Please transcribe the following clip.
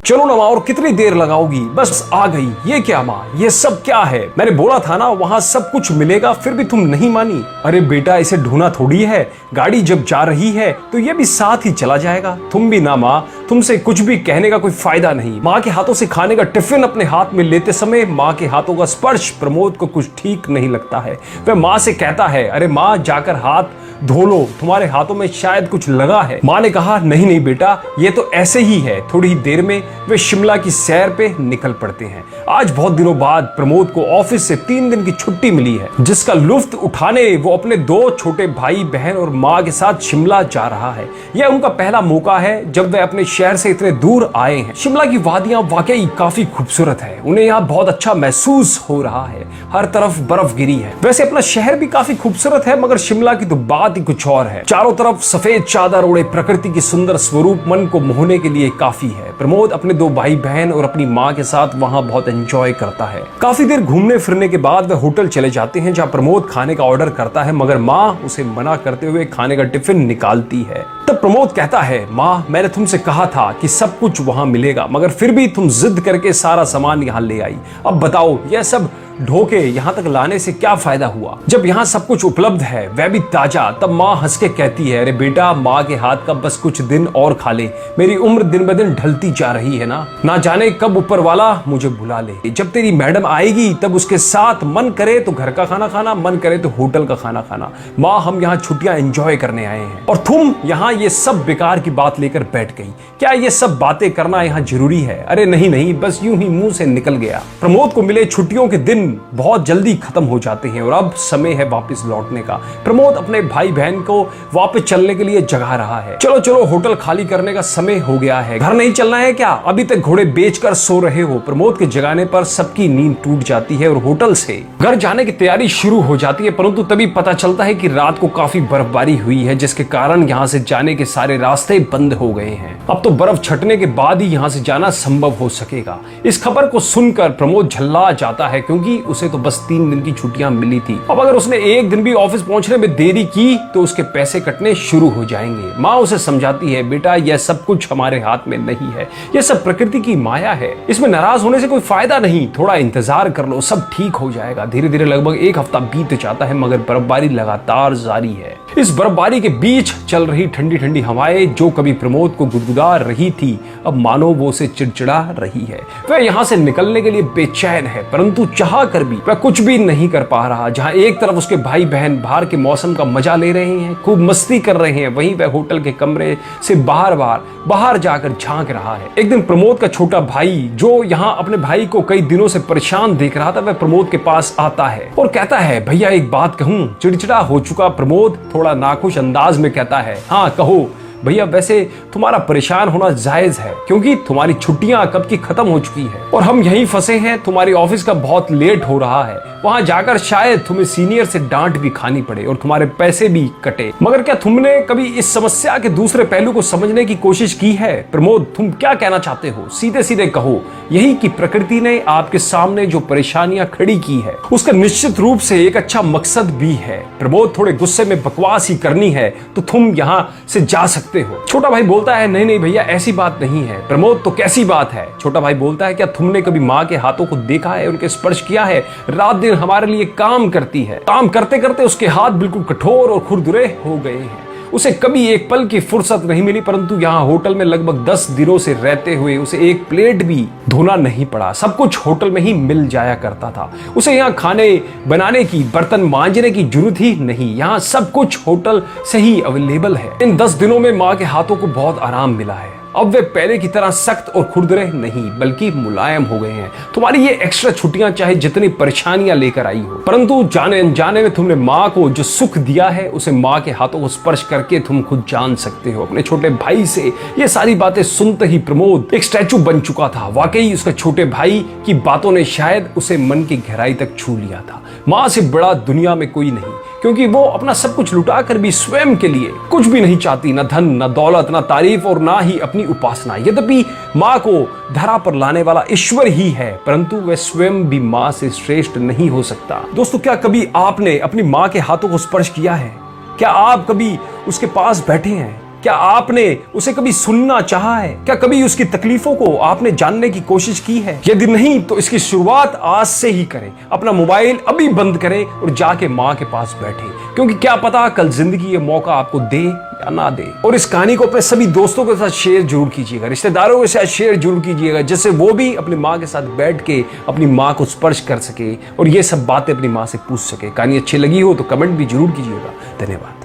चलो ना माँ, और कितनी देर लगाओगी? बस आ गई। ये क्या माँ, ये सब क्या है? मैंने बोला था ना वहाँ सब कुछ मिलेगा, फिर भी तुम नहीं मानी। अरे बेटा, इसे ढूंढना थोड़ी है, गाड़ी जब जा रही है तो ये भी साथ ही चला जाएगा। तुम भी ना माँ, तुमसे कुछ भी कहने का कोई फायदा नहीं। माँ के हाथों से खाने का टिफिन अपने हाथ में लेते समय माँ के हाथों का स्पर्श प्रमोद को कुछ ठीक नहीं लगता है। वह माँ से कहता है, अरे माँ, जाकर हाथ धो लो, तुम्हारे हाथों में शायद कुछ लगा है। माँ ने कहा, नहीं नहीं बेटा, ये तो ऐसे ही है। थोड़ी ही देर में वे शिमला की सैर पे निकल पड़ते हैं। आज बहुत दिनों बाद प्रमोद को ऑफिस से 3 दिन की छुट्टी मिली है, जिसका लुत्फ उठाने वो अपने 2 छोटे भाई बहन और माँ के साथ शिमला जा रहा है। यह उनका पहला मौका है जब वे अपने शहर से इतने दूर आए हैं। शिमला की वादियां वाकई काफी खूबसूरत है। उन्हें यहाँ बहुत अच्छा महसूस हो रहा है। हर तरफ बर्फ गिरी है। वैसे अपना शहर भी काफी खूबसूरत है, मगर शिमला की तो बात ही कुछ और है। चारों तरफ सफेद चादर ओढ़े प्रकृति की सुंदर स्वरूप मन को मोहने के लिए काफी है। प्रमोद अपने 2 भाई बहन और अपनी माँ के साथ वहाँ बहुत एंजॉय करता है। काफी देर घूमने फिरने के बाद वे होटल चले जाते हैं, जहाँ प्रमोद खाने का ऑर्डर करता है, मगर माँ उसे मना करते हुए खाने का टिफिन निकालती है। तब प्रमोद कहता है, माँ, मैंने तुमसे कहा था कि सब कुछ वहाँ मिलेगा, मगर फिर भी तुम जिद करके सारा सामान यहाँ ले आई। अब बताओ, यह सब ढोके यहाँ तक लाने से क्या फायदा हुआ, जब यहाँ सब कुछ उपलब्ध है, वह भी ताजा। तब माँ हंस के कहती है, अरे बेटा, माँ के हाथ का बस कुछ दिन और खा ले। मेरी उम्र दिन ब दिन ढलती जा रही है ना जाने कब ऊपर वाला मुझे बुला ले। जब तेरी मैडम आएगी तब उसके साथ मन करे तो घर का खाना खाना, मन करे तो होटल का खाना खाना। माँ, हम यहाँ छुट्टियां एंजॉय करने आए हैं और तुम यहाँ ये सब बेकार की बात लेकर बैठ गई। क्या ये सब बातें करना यहाँ जरूरी है? अरे नहीं नहीं, बस यूं ही मुंह से निकल गया। प्रमोद को मिले छुट्टियों के दिन बहुत जल्दी खत्म हो जाते हैं और अब समय है वापस लौटने का। प्रमोद अपने भाई बहन को वापस चलने के लिए जगा रहा है। चलो चलो, होटल खाली करने का समय हो गया है। घर नहीं चलना है क्या? अभी तक घोड़े बेचकर सो रहे हो? प्रमोद के जगाने पर सबकी नींद टूट जाती है और होटल से घर जाने की तैयारी शुरू हो जाती है, परंतु तभी पता चलता है कि रात को काफी बर्फबारी हुई है, जिसके कारण यहाँ से जाने के सारे रास्ते बंद हो गए हैं। अब तो बर्फ छटने के बाद ही यहाँ से जाना संभव हो सकेगा। इस खबर को सुनकर प्रमोद झल्ला जाता है, क्योंकि उसे तो बस 3 दिन की छुट्टियां मिली थी। अब अगर उसने 1 दिन भी ऑफिस पहुंचने में देरी की तो उसके पैसे कटने शुरू हो जाएंगे। माँ उसे समझाती है, बेटा, यह सब कुछ हमारे हाथ में नहीं है, यह सब प्रकृति की माया है, इसमें नाराज होने से कोई फायदा नहीं। थोड़ा इंतजार कर लो, सब ठीक हो जाएगा। धीरे धीरे लगभग 1 हफ्ता बीत जाता है, मगर बर्फबारी लगातार जारी है। इस बर्फबारी के बीच चल रही ठंडी ठंडी हवाएं जो कभी प्रमोद को गुदगुदा रही थी, अब मानो वो उसे चिड़चिड़ा रही है। वह यहाँ से निकलने के लिए बेचैन है, परंतु चाह कर भी वह कुछ भी नहीं कर पा रहा। जहाँ एक तरफ उसके भाई बहन बाहर के मौसम का मजा ले रहे हैं, खूब मस्ती कर रहे हैं, वहीं वह होटल के कमरे से बाहर जाकर झांक रहा है। एक दिन प्रमोद का छोटा भाई, जो यहाँ अपने भाई को कई दिनों से परेशान देख रहा था, वह प्रमोद के पास आता है और कहता है, भैया एक बात कहूं? चिड़चिड़ा हो चुका प्रमोद थोड़ा नाखुश अंदाज में कहता है, हाँ कहो भैया। वैसे तुम्हारा परेशान होना जायज है, क्योंकि तुम्हारी छुट्टियां कब की खत्म हो चुकी है और हम यहीं फंसे हैं। तुम्हारी ऑफिस का बहुत लेट हो रहा है, वहां जाकर शायद तुम्हें सीनियर से डांट भी खानी पड़े और तुम्हारे पैसे भी कटे। मगर क्या तुमने कभी इस समस्या के दूसरे पहलू को समझने की कोशिश की है? प्रमोद, तुम क्या कहना चाहते हो? सीधे सीधे कहो। यही कि प्रकृति ने आपके सामने जो परेशानियां खड़ी की है, उसका निश्चित रूप से एक अच्छा मकसद भी है। प्रमोद, थोड़े गुस्से में बकवास ही करनी है तो तुम यहाँ से जा सकते हो। छोटा भाई बोलता है, नहीं नहीं भैया, ऐसी बात नहीं है। प्रमोद, तो कैसी बात है? छोटा भाई बोलता है, क्या तुमने कभी माँ के हाथों को देखा है, उनके स्पर्श किया है? रात दिन हमारे लिए काम करती है, काम करते करते उसके हाथ बिल्कुल कठोर और खुरदुरे हो गए हैं। उसे कभी एक पल की फुर्सत नहीं मिली, परंतु यहाँ होटल में लगभग 10 दिनों से रहते हुए उसे एक प्लेट भी धोना नहीं पड़ा। सब कुछ होटल में ही मिल जाया करता था। उसे यहाँ खाने बनाने की, बर्तन मांजने की जरूरत ही नहीं। यहाँ सब कुछ होटल से ही अवेलेबल है। इन 10 दिनों में माँ के हाथों को बहुत आराम मिला है। अब वे पहले की तरह सख्त और खुरदरे नहीं, बल्कि मुलायम हो गए हैं। तुम्हारी ये एक्स्ट्रा छुट्टियां चाहे जितनी परेशानियां लेकर आई हो, परंतु जाने अनजाने में तुमने माँ को जो सुख दिया है, उसे माँ के हाथों को स्पर्श करके तुम खुद जान सकते हो। अपने छोटे भाई से ये सारी बातें सुनते ही प्रमोद एक स्टैचू बन चुका था। वाकई उसके छोटे भाई की बातों ने शायद उसे मन की गहराई तक छू लिया था। माँ से बड़ा दुनिया में कोई नहीं, क्योंकि वो अपना सब कुछ लुटा कर भी स्वयं के लिए कुछ भी नहीं चाहती, न धन, न दौलत, न तारीफ और ना ही अपनी उपासना। यद्यपि माँ को धरा पर लाने वाला ईश्वर ही है, परंतु वह स्वयं भी माँ से श्रेष्ठ नहीं हो सकता। दोस्तों, क्या कभी आपने अपनी माँ के हाथों को स्पर्श किया है? क्या आप कभी उसके पास बैठे हैं? क्या आपने उसे कभी सुनना चाहा है? क्या कभी उसकी तकलीफों को आपने जानने की कोशिश की है? यदि नहीं तो इसकी शुरुआत आज से ही करें। अपना मोबाइल अभी बंद करें और जाके माँ के पास बैठे, क्योंकि क्या पता कल जिंदगी ये मौका आपको दे या ना दे। और इस कहानी को अपने सभी दोस्तों के साथ शेयर जरूर कीजिएगा, रिश्तेदारों के साथ शेयर जरूर कीजिएगा, जिससे वो भी अपनी माँ के साथ बैठ के अपनी माँ को स्पर्श कर सके और ये सब बातें अपनी माँ से पूछ सके। कहानी अच्छी लगी हो तो कमेंट भी जरूर कीजिएगा। धन्यवाद।